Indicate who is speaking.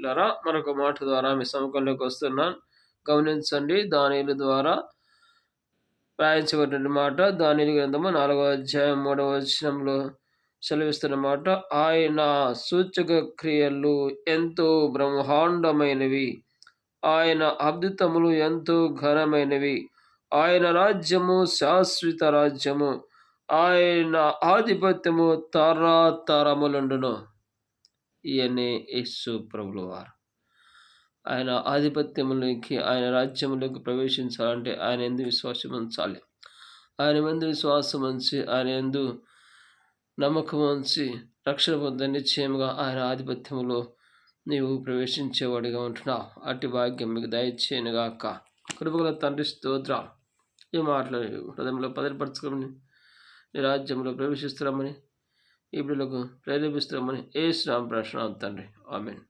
Speaker 1: పిల్లరా మరొక మాట ద్వారా మీ సముఖంలోకి వస్తున్నాను. గమనించండి. దానియేలు ద్వారా రాయించబడిన మాట. దానియేలు గ్రంథము 4వ అధ్యాయం 3వ వచనంలో సెలవిస్తున్న మాట. ఆయన సూచక క్రియలు ఎంతో బ్రహ్మాండమైనవి, ఆయన అద్భుతములు ఎంతో ఘనమైనవి, ఆయన రాజ్యము శాశ్వత రాజ్యము, ఆయన ఆధిపత్యము తరతరములుండును. ఈయనే యేసు ప్రభుల వారు. ఆయన ఆధిపత్యములోకి, ఆయన రాజ్యములోకి ప్రవేశించాలంటే ఆయన యందు విశ్వాసం ఉంచాలి. ఆయన యందు విశ్వాసం ఉంచి, ఆయన యందు నమ్మకం ఉంచి రక్షణ పొంద నిశ్చయముగా ఆయన ఆధిపత్యములో నీవు ప్రవేశించేవాడిగా ఉంటున్నావు. అట్టి భాగ్యం మీకు దయచేయనుగాక. కృపగల తండ్రి స్తోత్రం. ఈ మాటలు హృదయంలో భద్రపరచుకోమని, నీ రాజ్యంలో ప్రవేశిస్తున్నామని, ఈ బిడ్డలకు ప్రేరేపిస్తున్నామని యేసు నామమున ప్రార్థిస్తున్నాము తండ్రి. ఆమేన్.